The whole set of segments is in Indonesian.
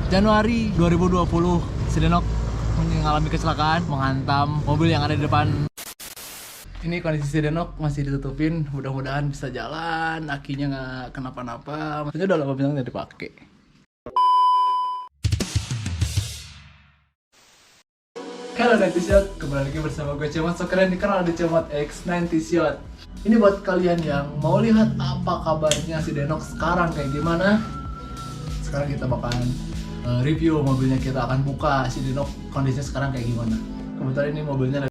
Januari 2020, si Denok mengalami kecelakaan, menghantam mobil yang ada di depan. Ini kondisi si Denok masih ditutupin, mudah-mudahan bisa jalan, akinya nggak kenapa-napa. Maksudnya udah lama bilang nggak dipakai. Halo 90 Shot, kembali lagi bersama gue Cemot. So kalian dikenal di Cemot X 90 Shot. Ini buat kalian yang mau lihat apa kabarnya si Denok sekarang kayak gimana. Sekarang kita bakalan review mobilnya, kita akan buka si Denok kondisinya sekarang kayak gimana. Kebetulan ini mobilnya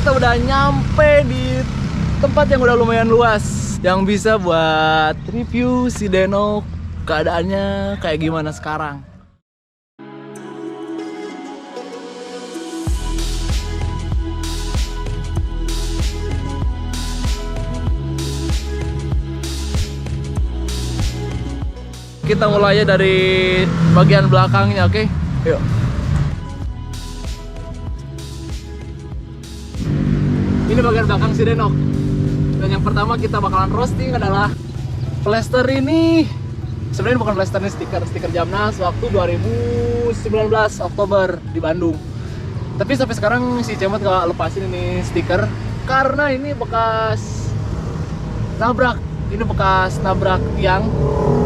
kita udah nyampe di tempat yang udah lumayan luas, yang bisa buat review si Denok keadaannya kayak gimana sekarang. Kita mulainya dari bagian belakangnya, oke? Yuk. Ini bagian belakang si Denok. Dan yang pertama kita bakalan roasting adalah plester ini. Sebenarnya bukan plester, ini stiker Jamnas waktu 2019 Oktober di Bandung. Tapi sampai sekarang si Cemot gak lepasin ini stiker karena ini bekas nabrak. Ini bekas nabrak tiang,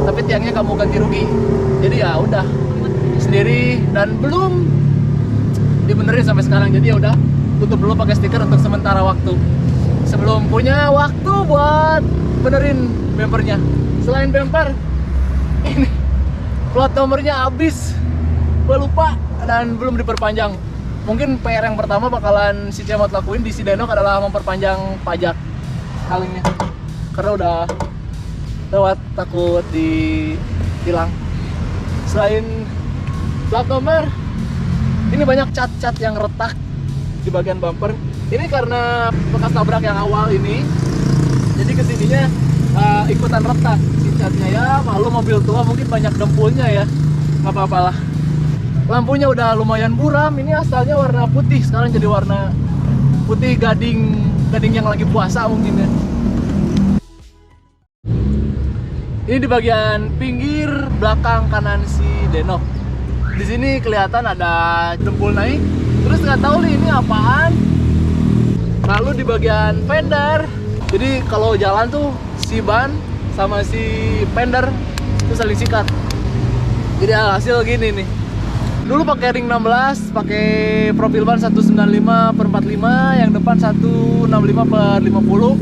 tapi tiangnya gak mau ganti rugi. Jadi ya udah sendiri dan belum dibenerin sampai sekarang. Jadi ya udah tutup dulu pakai stiker untuk sementara waktu sebelum punya waktu buat benerin bumpernya. Selain bumper, ini plat nomornya habis, gue lupa dan belum diperpanjang. Mungkin PR yang pertama bakalan si Cemot lakuin di si Denok adalah memperpanjang pajak kalengnya, karena udah lewat takut ditilang. Selain plat nomor, ini banyak cat-cat yang retak di bagian bumper. Ini karena bekas tabrak yang awal ini, jadi kesininya ikutan retak si catnya. Ya malu mobil tua mungkin banyak dempulnya ya, nggak apa-apalah. Lampunya udah lumayan buram, ini asalnya warna putih, sekarang jadi warna putih gading dibanding yang lagi puasa mungkin ya. Ini di bagian pinggir belakang kanan si Denok. Di sini kelihatan ada dempul naik. Terus nggak tahu nih ini apaan. Lalu di bagian fender, jadi kalau jalan tuh si ban sama si fender itu saling sikat. Jadi hasil gini nih. Dulu pakai ring 16, pakai profil ban 195/45, yang depan 165/50.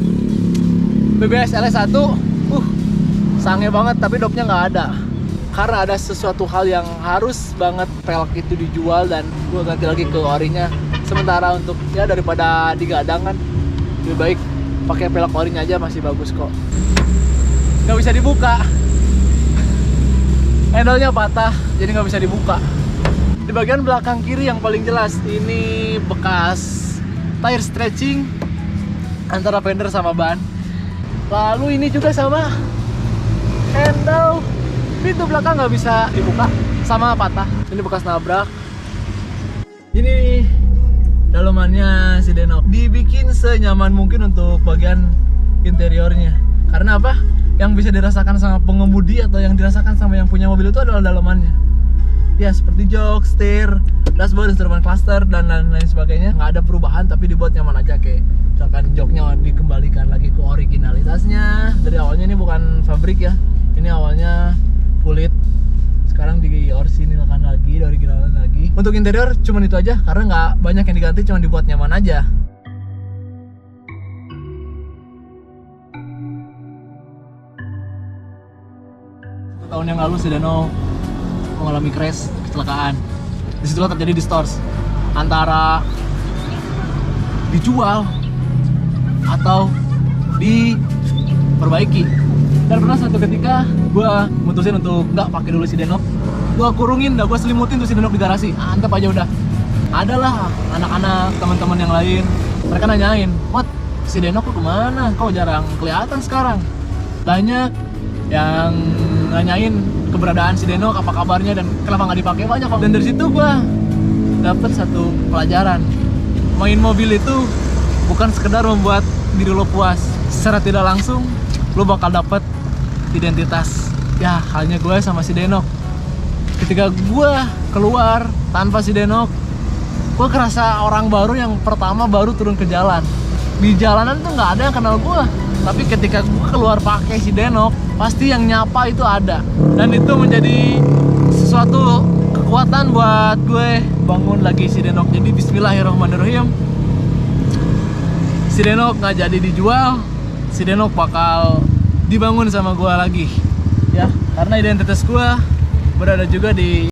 BBS LS1, sange banget, tapi dopnya nggak ada. Karena ada sesuatu hal yang harus banget pelek itu dijual dan gue ganti lagi ke orinya. Sementara untuk ya daripada digadang kan, lebih baik pakai pelek orinya aja, masih bagus kok. Nggak bisa dibuka, handle-nya patah, jadi nggak bisa dibuka. Di bagian belakang kiri yang paling jelas, ini bekas tire stretching antara fender sama ban. Lalu ini juga sama handle, pintu belakang nggak bisa dibuka, sama patah. Ini bekas nabrak. Ini dalamannya si Denok, dibikin senyaman mungkin untuk bagian interiornya. Karena apa? Yang bisa dirasakan sama pengemudi atau yang dirasakan sama yang punya mobil itu adalah dalamannya. Ya seperti jok, setir, dashboard, instrumen cluster, dan lain-lain sebagainya. Nggak ada perubahan, tapi dibuat nyaman aja. Kayak misalkan joknya dikembalikan lagi ke originalitasnya. Dari awalnya ini bukan pabrik ya, ini awalnya kulit, sekarang diorisinilkan lagi, dioriginalkan lagi. Untuk interior cuman itu aja, karena nggak banyak yang diganti, cuma dibuat nyaman aja. Tahun yang lalu si Dano mengalami crash, kecelakaan. Disitulah terjadi distorsi antara dijual atau diperbaiki. Dan pernah satu ketika gue mutusin untuk nggak pakai dulu si Denok. Gue kurungin, gue selimutin tuh si Denok di garasi. Antep aja udah. Adalah anak-anak, teman-teman yang lain. Mereka nanyain, "What, si Denok kok kemana? Kok jarang kelihatan sekarang?" Banyak yang nanyain keberadaan si Denok, apa kabarnya dan kenapa nggak dipakai, banyak. Dan dari situ gue dapet satu pelajaran. Main mobil itu bukan sekedar membuat diri lo puas. Secara tidak langsung lo bakal dapet identitas. Ya halnya gue sama si Denok. Ketika gue keluar tanpa si Denok, gue kerasa orang baru yang pertama baru turun ke jalan. Di jalanan tuh nggak ada yang kenal gue, tapi ketika gue keluar pakai si Denok, pasti yang nyapa itu ada. Dan itu menjadi sesuatu kekuatan buat gue bangun lagi si Denok. Jadi bismillahirrahmanirrahim, si Denok nggak jadi dijual, si Denok bakal dibangun sama gue lagi ya, karena identitas gue berada juga di